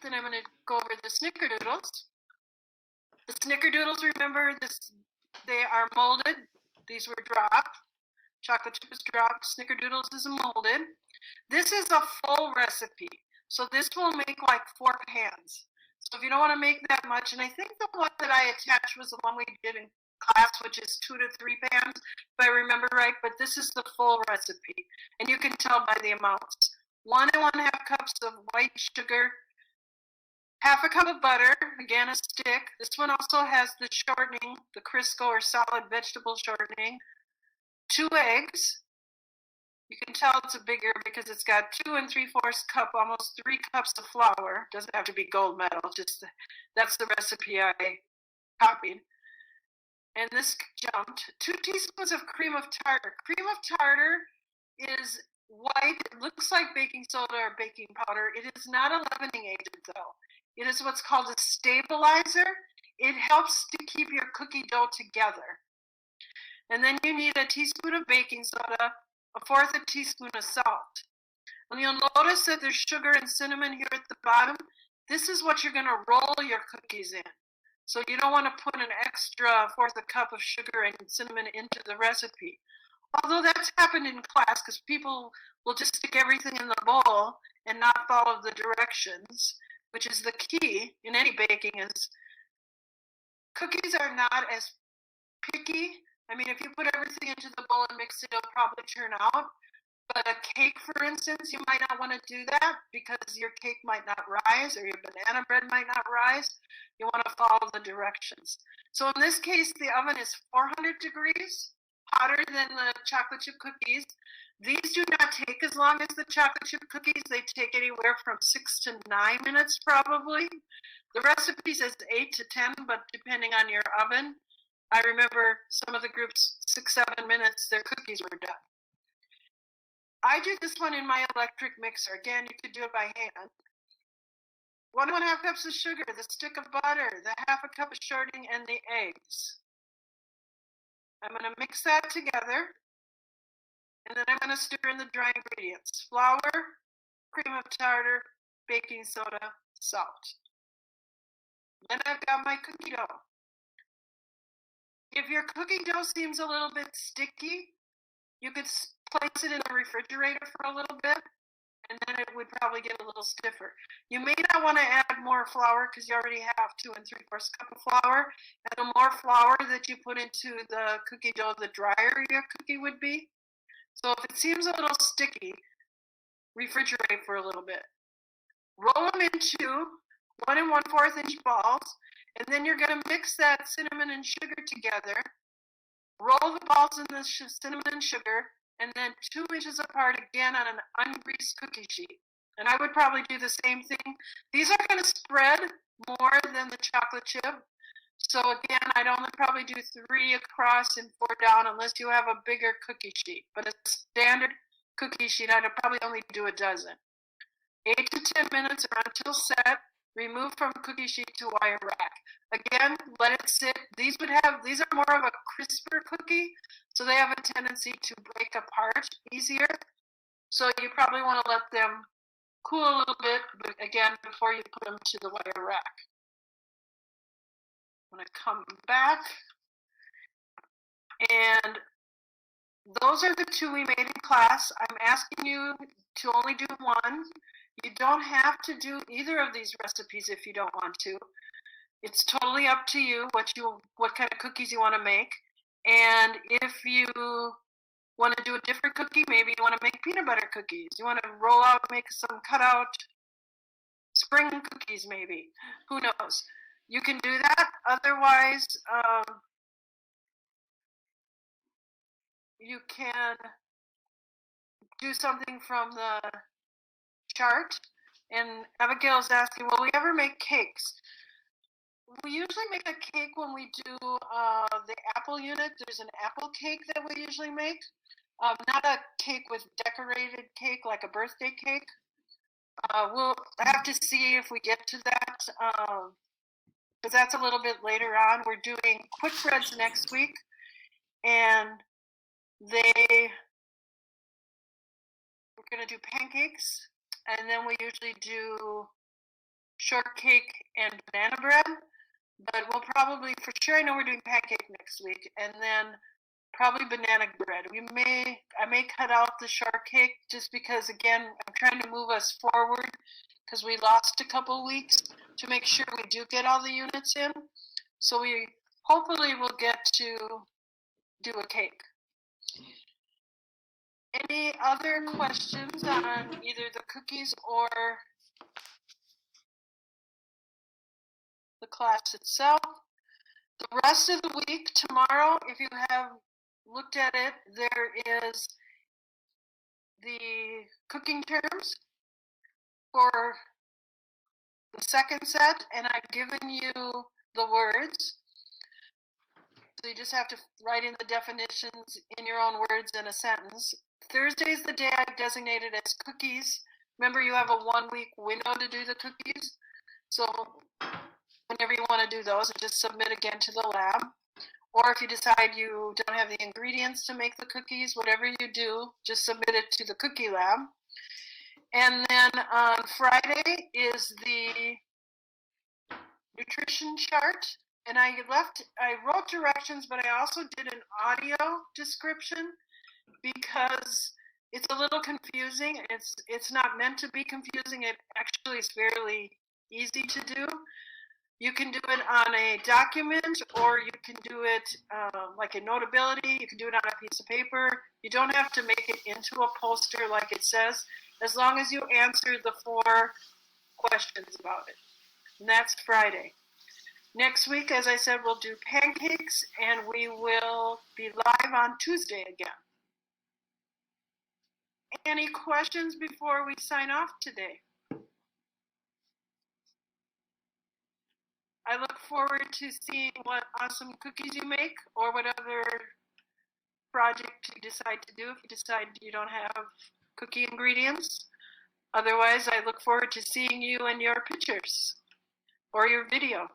then I'm going to go over the snickerdoodles. The snickerdoodles, remember, they are molded. These were dropped. Chocolate chip is dropped. Snickerdoodles is molded. This is a full recipe. So this will make like 4 pans. So if you don't want to make that much, and I think the one that I attached was the one we did in class, which is 2 to 3 pans, if I remember right, but this is the full recipe. And you can tell by the amounts. 1 and 1/2 cups of white sugar, 1/2 cup of butter, again a stick. This one also has the shortening, the Crisco or solid vegetable shortening. 2 eggs. You can tell it's a bigger because it's got 2 3/4 cup, almost 3 cups of flour. Doesn't have to be gold medal, just that's the recipe I copied. And this jumped. 2 teaspoons of cream of tartar. Cream of tartar is white. It looks like baking soda or baking powder. It is not a leavening agent though. It is what's called a stabilizer. It helps to keep your cookie dough together. And then you need a teaspoon of baking soda, 1/4 teaspoon of salt. And you'll notice that there's sugar and cinnamon here at the bottom. This is what you're going to roll your cookies in. So you don't want to put an extra 1/4 cup of sugar and cinnamon into the recipe. Although that's happened in class because people will just stick everything in the bowl and not follow the directions, which is the key in any baking. Is cookies are not as picky. I mean, if you put everything into the bowl and mix it, it'll probably turn out. But a cake, for instance, you might not want to do that because your cake might not rise or your banana bread might not rise. You want to follow the directions. So in this case, the oven is 400 degrees, hotter than the chocolate chip cookies. These do not take as long as the chocolate chip cookies. They take anywhere from 6 to 9 minutes probably. The recipe says 8 to 10, but depending on your oven. I remember some of the groups, 6, 7 minutes, their cookies were done. I do this one in my electric mixer. Again, you could do it by hand. 1 1/2 cups of sugar, the stick of butter, the 1/2 cup of shortening, and the eggs. I'm going to mix that together, and then I'm going to stir in the dry ingredients. Flour, cream of tartar, baking soda, salt. Then I've got my cookie dough. If your cookie dough seems a little bit sticky, you could place it in the refrigerator for a little bit, and then it would probably get a little stiffer. You may not want to add more flour because you already have 2 3/4 cup of flour. And the more flour that you put into the cookie dough, the drier your cookie would be. So if it seems a little sticky, refrigerate for a little bit. Roll them into 1 1/4 inch balls, and then you're going to mix that cinnamon and sugar together. Roll the balls in the cinnamon and sugar, and then 2 inches apart again on an ungreased cookie sheet. And I would probably do the same thing. These are going to spread more than the chocolate chip. So again, I'd only probably do 3 across and 4 down unless you have a bigger cookie sheet. But a standard cookie sheet, I'd probably only do a dozen. 8 to 10 minutes or until set. Remove from cookie sheet to wire rack. Again, let it sit. These are more of a crisper cookie, so they have a tendency to break apart easier. So you probably want to let them cool a little bit, but again, before you put them to the wire rack. I'm going to come back, and those are the 2 we made in class. I'm asking you to only do 1. You don't have to do either of these recipes if you don't want to. It's totally up to you what kind of cookies you want to make. And if you want to do a different cookie, maybe you want to make peanut butter cookies. You want to roll out, make some cutout spring cookies maybe. Who knows? You can do that. Otherwise, you can do something from the chart. And Abigail's asking, will we ever make cakes? We usually make a cake when we do the apple unit. There's an apple cake that we usually make. Not a cake with decorated cake like a birthday cake. We'll have to see if we get to that, because that's a little bit later on. We're doing quick breads next week, and we're going to do pancakes, and then we usually do shortcake and banana bread, but we'll probably, for sure, I know we're doing pancake next week, and then probably banana bread. I may cut out the shortcake just because, again, I'm trying to move us forward because we lost a couple weeks to make sure we do get all the units in. So we hopefully will get to do a cake. Any other questions on either the cookies or the class itself? The rest of the week, tomorrow, if you have looked at it, there is the cooking terms for the second set, and I've given you the words. So you just have to write in the definitions in your own words in a sentence. Thursday is the day I designated as cookies. Remember, you have a 1 week window to do the cookies. So whenever you want to do those, just submit again to the lab. Or if you decide you don't have the ingredients to make the cookies, whatever you do, just submit it to the cookie lab. And then on Friday is the nutrition chart. And I wrote directions, but I also did an audio description because it's a little confusing. It's not meant to be confusing. It actually is fairly easy to do. You can do it on a document, or you can do it like a Notability. You can do it on a piece of paper. You don't have to make it into a poster like it says, as long as you answer the 4 questions about it. And that's Friday. Next week, as I said, we'll do pancakes, and we will be live on Tuesday again. Any questions before we sign off today? I look forward to seeing what awesome cookies you make, or what other project you decide to do if you decide you don't have cookie ingredients. Otherwise, I look forward to seeing you and your pictures or your video.